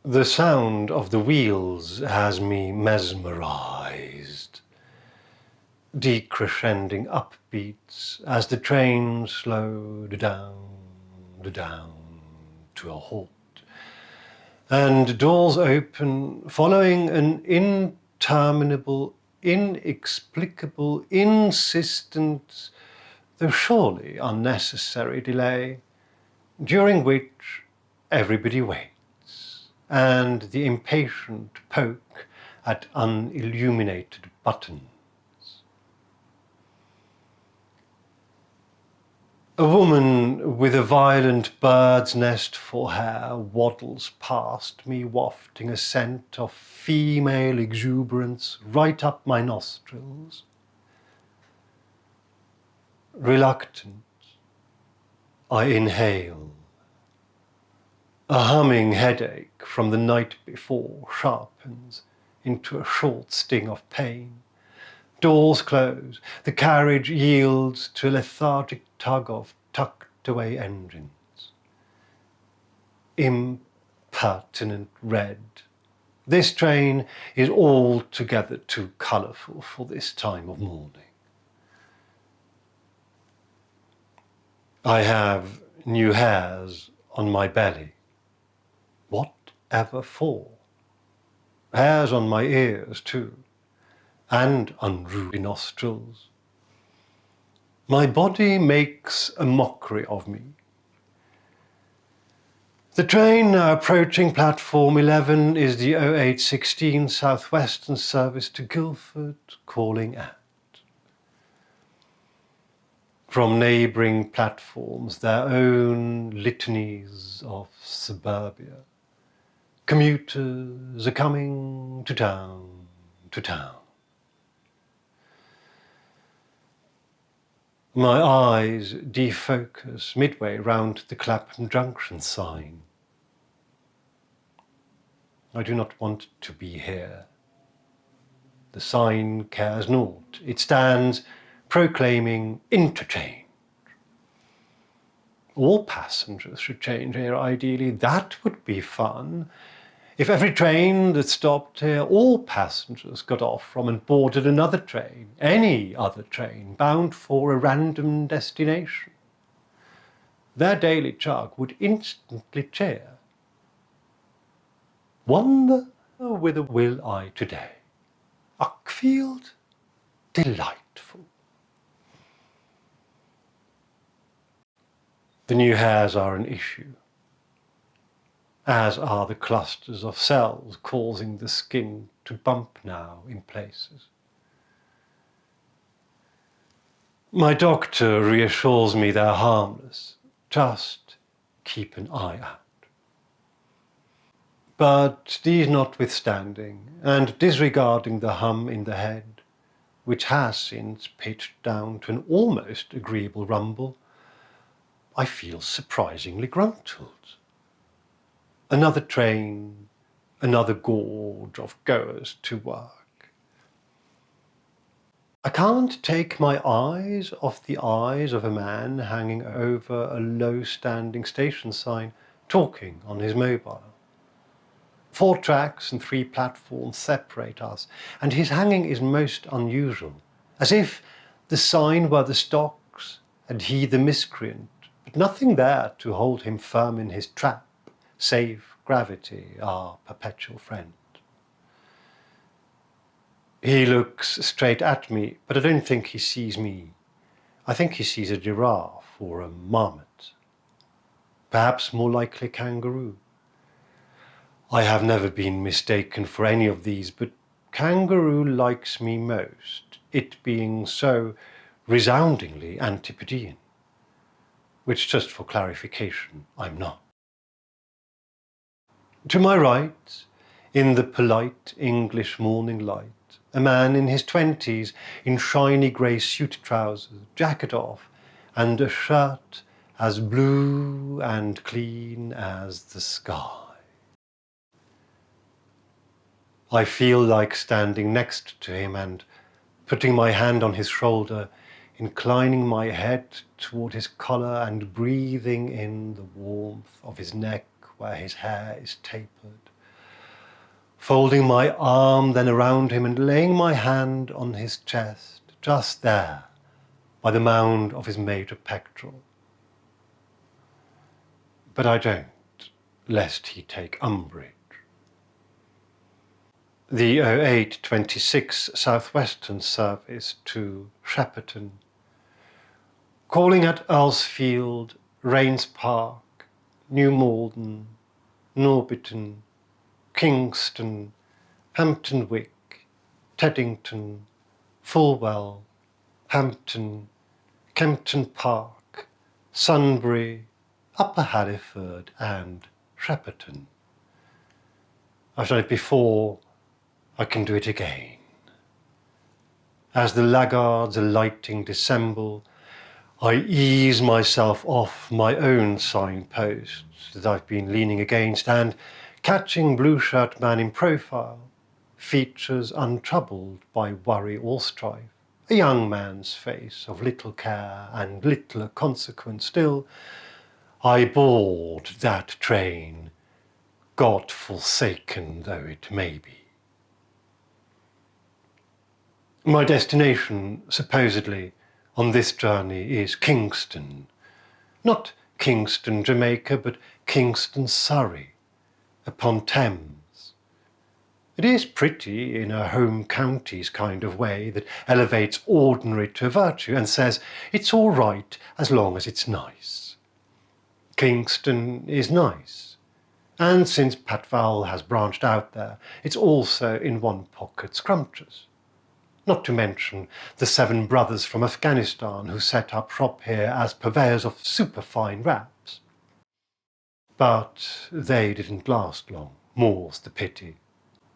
The sound of the wheels has me mesmerized, decrescending upbeats as the train slowed down to a halt. And doors open, following an interminable, inexplicable, insistent, though surely unnecessary delay, during which everybody waits, and the impatient poke at unilluminated buttons. A woman with a violent bird's nest for hair waddles past me, wafting a scent of female exuberance right up my nostrils. Reluctant, I inhale. A humming headache from the night before sharpens into a short sting of pain. Doors close. The carriage yields to a lethargic tug of tucked-away engines. Impertinent red. This train is altogether too colourful for this time of morning. I have new hairs on my belly. Whatever for? Hairs on my ears, too, and unruly nostrils. My body makes a mockery of me. The train now approaching platform 11 is the 0816 Southwestern service to Guildford, calling at. From neighbouring platforms, their own litanies of suburbia. Commuters are coming to town, to town. My eyes defocus midway round the Clapham Junction sign. I do not want to be here. The sign cares naught. It stands proclaiming interchange. All passengers should change here, ideally. That would be fun. If every train that stopped here, all passengers got off from and boarded another train, any other train, bound for a random destination. Their daily chug would instantly cheer. Wonder whither will I today? Uckfield? Delightful. The new hairs are an issue, as are the clusters of cells causing the skin to bump now in places. My doctor reassures me they're harmless, just keep an eye out. But these notwithstanding, and disregarding the hum in the head, which has since pitched down to an almost agreeable rumble, I feel surprisingly gruntled. Another train, another gorge of goers to work. I can't take my eyes off the eyes of a man hanging over a low-standing station sign, talking on his mobile. 4 tracks and 3 platforms separate us, and his hanging is most unusual, as if the sign were the stocks and he the miscreant, but nothing there to hold him firm in his trap, save gravity, our perpetual friend. He looks straight at me, but I don't think he sees me. I think he sees a giraffe or a marmot. Perhaps more likely kangaroo. I have never been mistaken for any of these, but kangaroo likes me most, it being so resoundingly Antipodean, which, just for clarification, I'm not. To my right, in the polite English morning light, a man in his 20s in shiny grey suit trousers, jacket off, and a shirt as blue and clean as the sky. I feel like standing next to him and putting my hand on his shoulder, inclining my head toward his collar and breathing in the warmth of his neck where his hair is tapered, folding my arm then around him and laying my hand on his chest, just there, by the mound of his major pectoral. But I don't, lest he take umbrage. The 0826 Southwestern service to Shepperton, calling at Earlsfield, Rains Park, New Malden, Norbiton, Kingston, Hampton Wick, Teddington, Fulwell, Hampton, Kempton Park, Sunbury, Upper Halliford and Shepperton. I've done it before, I can do it again. As the laggards alighting dissemble, I ease myself off my own signposts that I've been leaning against and, catching blue-shirt man in profile, features untroubled by worry or strife, a young man's face of little care and littler consequence still, I board that train, God-forsaken though it may be. My destination, supposedly, on this journey is Kingston. Not Kingston, Jamaica, but Kingston, Surrey, upon Thames. It is pretty in a home counties kind of way that elevates ordinary to virtue and says it's all right as long as it's nice. Kingston is nice, and since Pat Vowell has branched out there, it's also in one pocket scrumptious. Not to mention the 7 brothers from Afghanistan who set up shop here as purveyors of superfine wraps. But they didn't last long, more's the pity.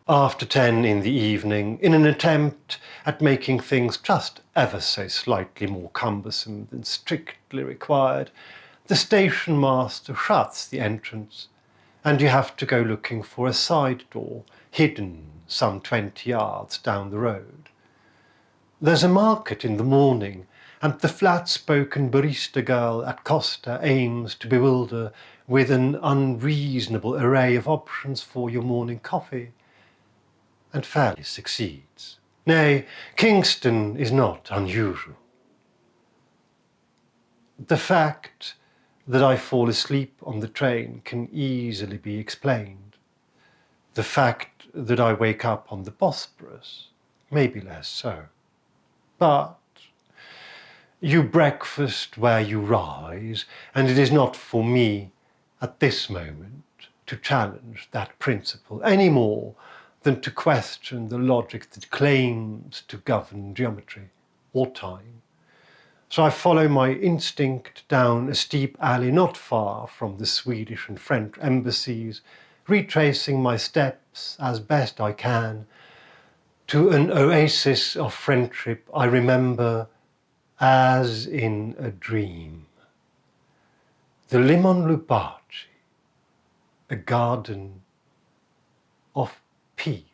After 10 in the evening, in an attempt at making things just ever so slightly more cumbersome than strictly required, the station master shuts the entrance, and you have to go looking for a side door hidden some 20 yards down the road. There's a market in the morning, and the flat-spoken barista girl at Costa aims to bewilder with an unreasonable array of options for your morning coffee, and fairly succeeds. Nay, Kingston is not unusual. The fact that I fall asleep on the train can easily be explained. The fact that I wake up on the Bosporus may be less so. But you breakfast where you rise, and it is not for me at this moment to challenge that principle any more than to question the logic that claims to govern geometry or time. So I follow my instinct down a steep alley not far from the Swedish and French embassies, retracing my steps as best I can to an oasis of friendship I remember as in a dream. The Limon Lubaci, a garden of peace.